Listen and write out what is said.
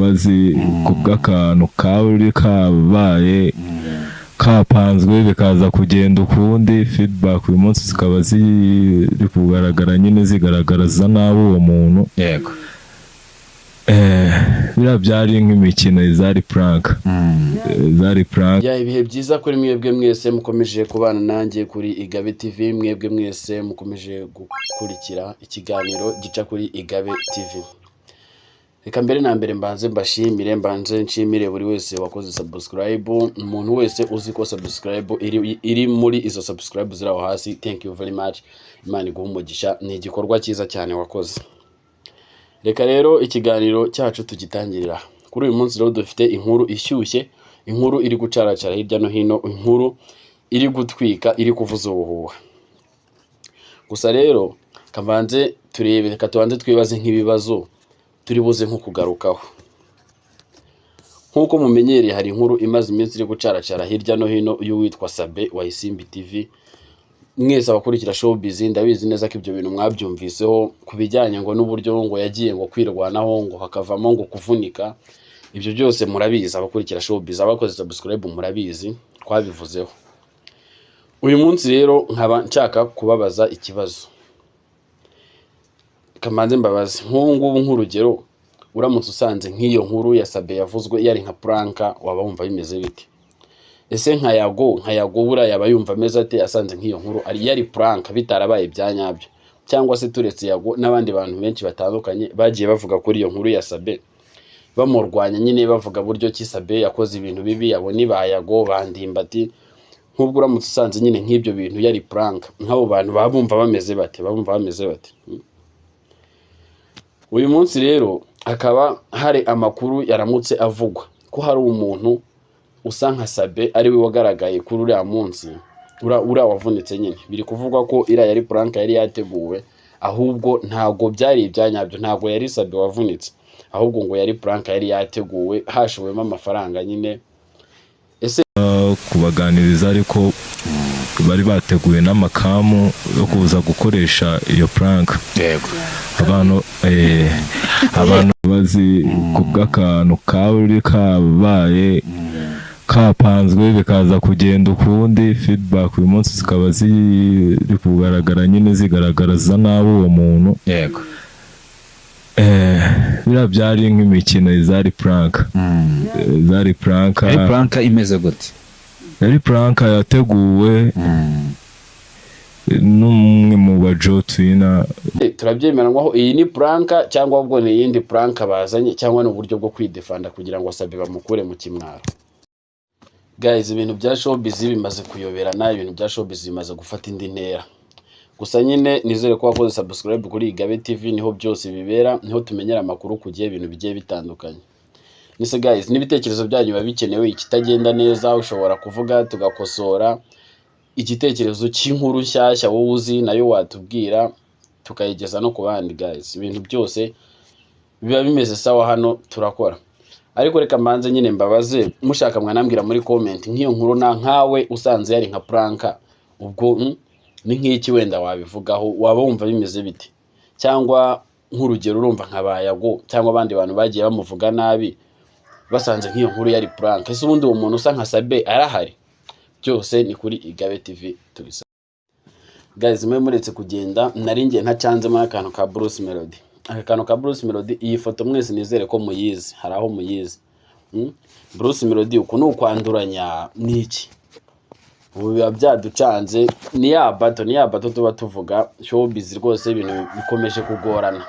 imbabazi kubw'akantu kauri kabaye kapanzwe bikaza kugenda ukundi, feedback uyu munsi zikaba ziri kugaragara nyine zigaragaraza nabi uwo muntu. Yego. Biriya byari nk'imikino zari prank. Zari prank. Ya ibihe byiza kuri mwebwe mwese mukomeje kubana nanjye kuri Igabe TV, mwebwe mwese mukomeje gukurikira ikiganiro gica kuri Igabe TV. Reka mbere na mbere mbanze nshimire buri wese wakoze subscribe, umuntu wese uzi ko subscribe iri muri izo subscribe ziraho hasi. Thank you very much. Imana iguhe umugisha, ni igikorwa cyiza cyane wakoze. Reka rero ikiganiro cyacu tugitangirira. Kuri uyu munsi rero dufite inkuru ishyushye, inkuru iri gucaracara hirya no hino, inkuru iri gutwika, iri kuvuza ubuhuha. Gusa rero kabanze turebe, reka tubanze twibaze nk'ibibazo turi buze nko kugarukaho. Nkuko mumenyereye hari inkuru imaze iminsi iri gucaracara hirya no hino y'uwitwa Sabe wa Isimbi TV. Mwese abakurikira showbiz ndabizi neza ko ibyo bintu mwabyumviseho kubijyanye ngo n'uburyo ngo yagiye ngo kwirwanaho ngo hakavamo ngo kuvunika. Ibyo byose murabizi, abakurikira showbiz, abakoze subscribe murabizi, twabivuzeho. Uyu munsi rero nkaba nshaka kubabaza ikibazo. Kamanze mbabaze nk'ubu nk'urugero, uramutse usanze nk'iyo nkuru ya Sabe yavuzwe yari nka pranka, waba wumva bimeze bite? Ese nka Yago bura yaba yumva ameze ate asanze nk'iyo nkuru ari yari prank bitarabaye byanyabyo? Cyangwa se turetse Yago n'abandi bantu benshi batandukanye bagiye bavuga kuri iyo nkuru ya Sabe, bamurwanya nyine bavuga buryo ki Sabe yakoze ibintu bibi, abo ni ba Yago Bandimbati. Nk'ubwo uramutse usanze nyine nk'ibyo bintu yari prank, nk'abo bantu babumva bameze bate? Uyu munsi rero hakaba hari amakuru yaramutse avugwa ko hari umuntu usa nka Sabe ari we wagaragaye kuri uriya munsi, uriya wavunitse nyine. Biri kuvugwa ko iriya yari prank yari yateguwe, ahubwo ntago byari ibyanyabyo, ntago yari Sabe wavunitse, ahubwo ngo yari prank yari yateguwe hashowemo amafaranga nyine. Ese kubaganiriza ariko bari bateguye n'amakamu yo kuza gukoresha iyo prank. Yego. Abantu bazi kubw'akantu kauri kabaye kapanzwe bikaza kugenda ukundi, feedback uyu munsi zikaba ziri kugaragara nyine zigaragaraza nabi uwo muntu. Yego. Biriya byari nk'imikino zari prank. Zari prank. Yari prank imeze gute? Yari prank yateguwe n'umwe mu bajo twina. turabyemeranywaho iyi ni prank cyangwa ubwo ni yindi prank bazanye, cyangwa ni uburyo bwo kwidefanda kugira ngo Sabe bamukure mu kimwaro? Guys, ibintu bya showbiz bimaze kuyoberana, ibintu bya showbiz bimaze gufata indi ntera. Gusa nyine nizere ko wakoze subscribe kuri Igabe TV, niho byose bibera, niho tumenyera amakuru kugiye ibintu bigiye bitandukanye. Nise guys, n'ibitekerezo byanyu biba bikenewe, ikitagenda neza ushobora kuvuga tugakosora. Igitekerezo cy'inkuru nshyashya wowe uzi nayo watubwira tukayigeza no ku bandi. Guys, ibintu byose biba bimeze sawa hano turakora. Ariko reka mbanze nyine mbabaze, mushaka mwanambwira muri comment nk'iyo nkuru nkawe usanze yari nka prank, ubwo ni nk'iki wenda wabivugaho, waba wumva bimeze bite? Cyangwa nk'urugero urumva nka ba Yago cyangwa abandi bantu bagiye bamuvuga nabi basanze nk'iyo nkuru yari prank, ese ubundi uwo muntu usa nka Sabe arahari? Byose ni kuri Igabe TV tubisa. Guys, mwe muretse kugenda nari ngiye ntacanzemo akantu ka Bruce Melody. Akantu ka Bruce Melody, iyi foto mwese nizere ko muyizi, hari aho muyizi. Bruce Melody uko ni ukwanduranya niki? Ubu biba byaducanze, ni ya bato tuba tuvuga showbiz rwose ibintu bikomeje kugorana.